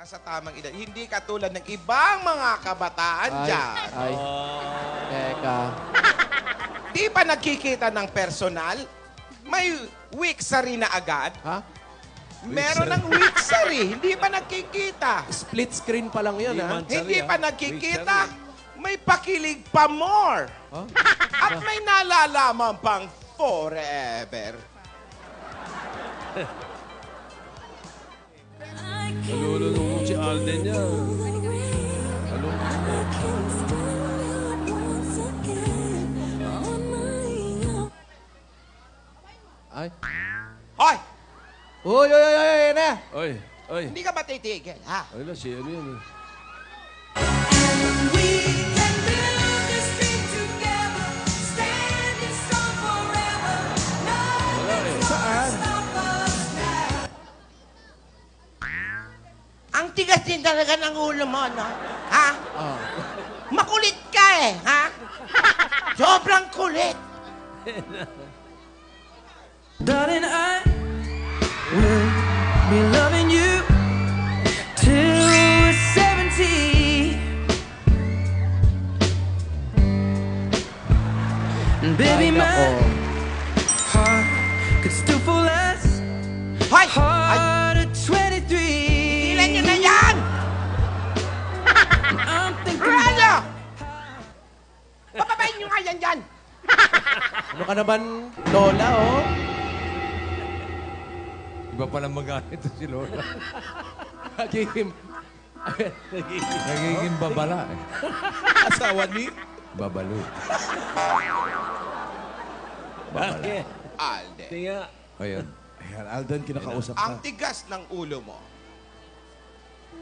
nasa tamang edad. Hindi katulad ng ibang mga kabataan dyan. Ay, teka. Di pa nagkikita ng personal? May wiksary na agad? Ha? Meron ng wiksary. Hindi pa nagkikita. Split screen pa lang yun, ha? Hindi pa nagkikita. May pakilig pa more. Huh? At may nalalaman pang forever. Nalulunod si Alden niya. Ay. Hoy! Uy, uy, uy, uy, na. Oy, oy. Hindi ka ba titigil, ha? Ay na, si ano yun? Saan? Ang tigas din talaga ng ulo mo, no? Ha? Oh. Makulit ka eh, ha? Sobrang kulit. Darling, I will be loving you till we're 70. And baby, my heart could still fall less Hoy! Ay, hard at 23. ilan nyo na yan? I'm thinking Raya! Papabayin nyo nga yan dyan. Ano ka naman, Lola, oh? Iba palang magalit si Lola. Nagiging... Nagiging babala eh. Asawa ni... Babalo. Bakit? Alden, Tinga. Ayan. Ayan, Alden, kinakausap ang ka. tigas ng ulo mo.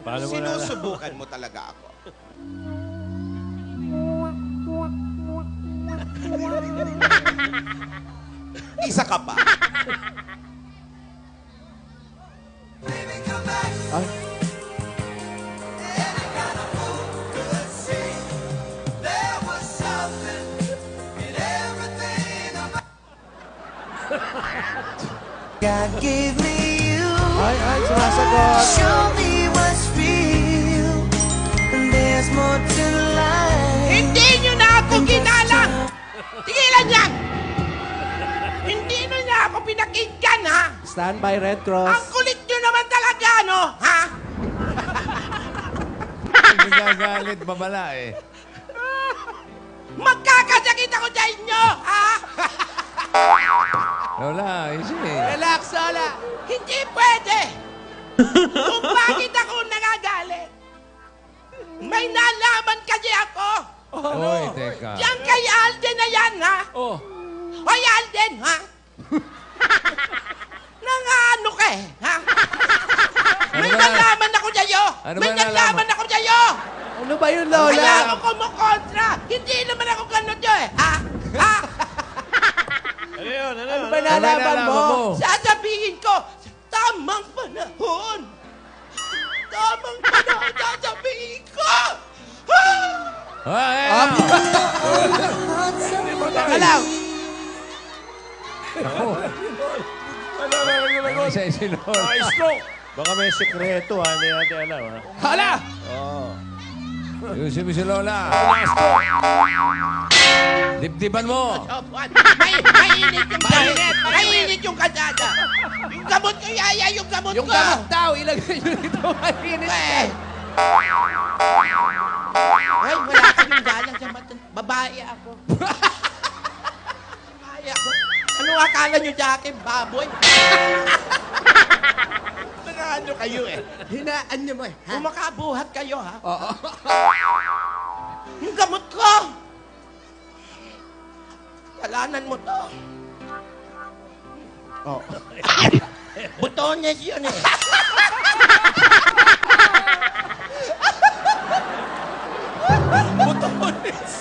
Paano mo na? Sinusubukan mo talaga ako. Isa ka pa. Ay. God gave me you. Ay, sumasagot. Show me what's real. And there's more to life. Hindi nyo na ako ginalang! Tigilan yan! Hindi nyo na ako pinakinggan, ha? Stand by Red Ang Cross. kulit nyo naman talaga, no? Ha? Nagagalit babala eh. Magkakasakit ako sa inyo, ha? Lola, easy. Relax, Lola. Hindi pwede! Kung bakit ako nagagalit, may nalaman kasi ako. Oy, teka. Yan kay Alden na yan, ha? Oh. Hoy, Alden, ha? Nangano ka eh, ha? May ba nalaman ako sa'yo! Ano May ba nalaman? nalaman ako sa'yo! Ano ba yun, Kaya Lola? ako kumukontra! Hindi naman ako ganun yun, eh, ha? Ha? Ano yun? Ano Ano yun? ba nalaman mo? Sasabihin ko, tamang panahon! Tamang panahon, sasabihin ko! Ha? Ay, Teka lang. Isa si Lola. Ay, stroke! Baka may sekreto, ha? Hindi natin alam, ha? Hala! Oo. Ayusin mo si Lola. Dibdiban mo. Mainit yung mainit! Mainit yung kasada! Yung gamot ko, yaya, yung gamot Yung ko! gamot daw, ilagay nyo dito. Mainit. Eh! Ay, wala kaming galang sa mata. Babae ako. Babae ako. Ano akala nyo sa akin, baboy? Ano kayo eh? Hinaan nyo mo eh. Kumakabuhat kayo, ha? Oo. Yung gamot ko! Kalanan mo to. Oh. Butones yun eh. Butones.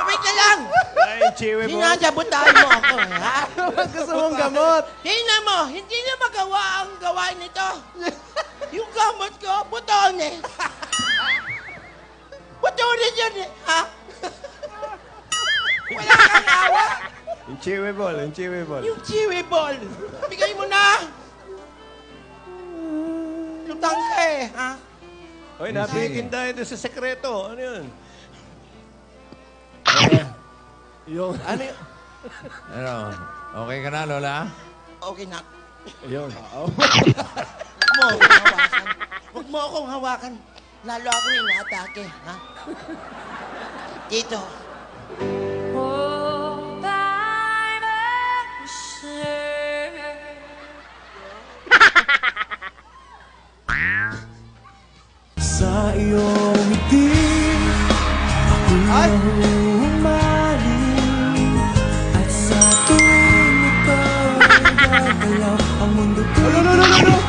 Wait na lang. Ay, chiwi mo. Sinasabotahan mo ako, ha? Gusto mong gamot. Tingnan mo, hindi na magawa ang gawain nito. Yung gamot ko, butones. Butones yun eh, ha? Wala kang awa. Yung chiwi ball, yung chiwi ball. Yung chiwi ball. Bigay mo na. Nalimutan ka eh, ha? Hoy, nabikin tayo doon sa sekreto. Ano yun? Yung, Ano yun? Ano? Okay ka na, Lola? Okay na. yun. Huwag mo akong hawakan. Lalo ako inaatake, ha? Dito. Sa iyong ngiti, Ay! humaling. At sa tuwing ikaw ay gagalaw, ang mundo ko'y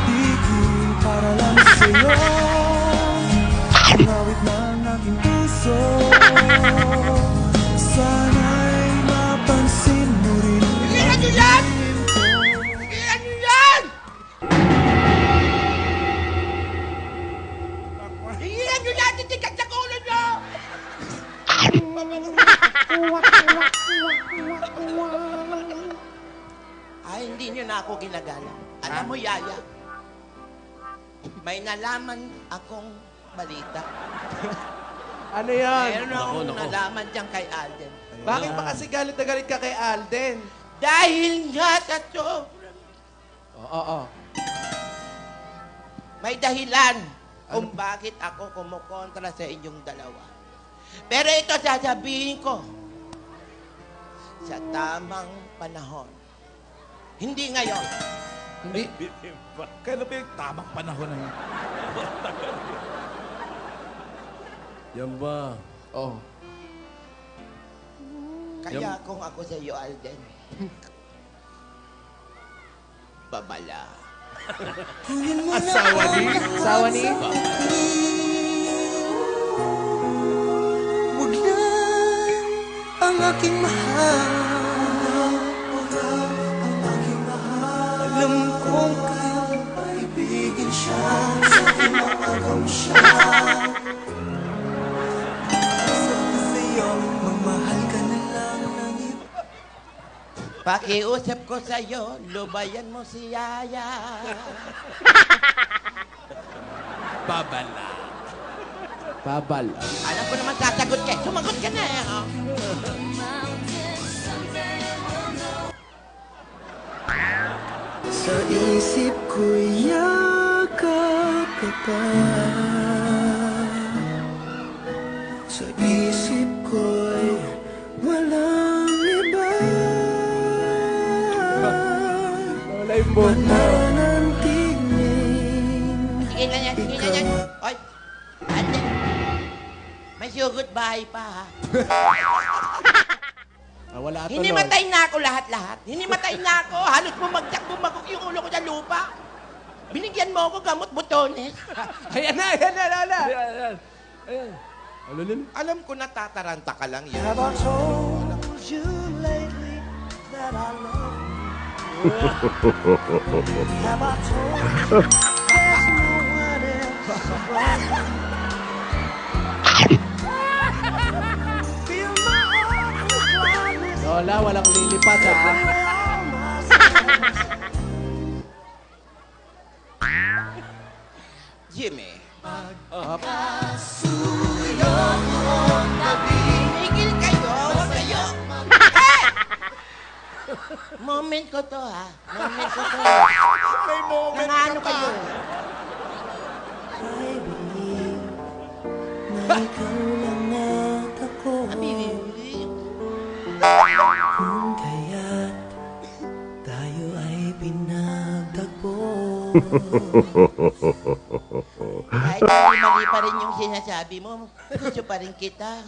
titigil para lang sa'yo. Ang awit ng aking puso, sana'y mapansin mo rin. Higilan nyo yan! Higilan nyo yan! Higilan nyo yan! Titigat sa ulo nyo! Ay, hindi nyo na ako ginagala. Alam mo, Yaya, may nalaman akong balita. Ano yan? Meron akong nalaman dyan kay Alden. Bakit ba kasi galit na galit ka kay Alden? Dahil nga sa sobrang Oo. may dahilan kung bakit ako kumukontra sa inyong dalawa. Pero ito sasabihin ko sa tamang panahon. Hindi ngayon. Hindi. Kailan ba yung tamang panahon na yun? Yan ba? Oh. Kaya kung ako sa iyo, Alden, babala. Asawa ni? Asawa ni? Huwag na ang aking mahal. Ang aking mahal. Alam kong kayang ibigin siya. Sa aking makagaw siya. Sabi sa'yo, magmahal ka na lang ng iba. Pakiusap ko sa iyo, lubayan mo si Yaya. Babala. Babal. Alam ko naman sasagot ka. Sumagot ka na eh. Oh. Sa isip ko'y yakap ka pa. Sa isip ko'y walang iba. Wala yung buhok mo. Mananatiling Sige na yan, sige na yan. Oy, Alden, may sugot bahay pa ha. Wala tuloy. Hinimatay na ako lahat-lahat. Hinimatay na ako. Halos bumagok yung ulo ko sa lupa. Binigyan mo ako gamot butones. Ayan na, Lola. Alam ko natataranta ka lang yan. Have I told you lately that I love you? Have I told you there's no one else but you? Fill my heart with gladness. Lola, walang lilipad ha. All my sins. Jimmy. Tigil kayo. Huwag kayo. Hey! Moment ko to ha. Moment ko to. May moment Nangano kayo. I believe na ikaw lang at ako. Kung kaya't tayo ay pinagtagpo. Kahit mali pa rin yung sinasabi mo, gusto pa rin kita.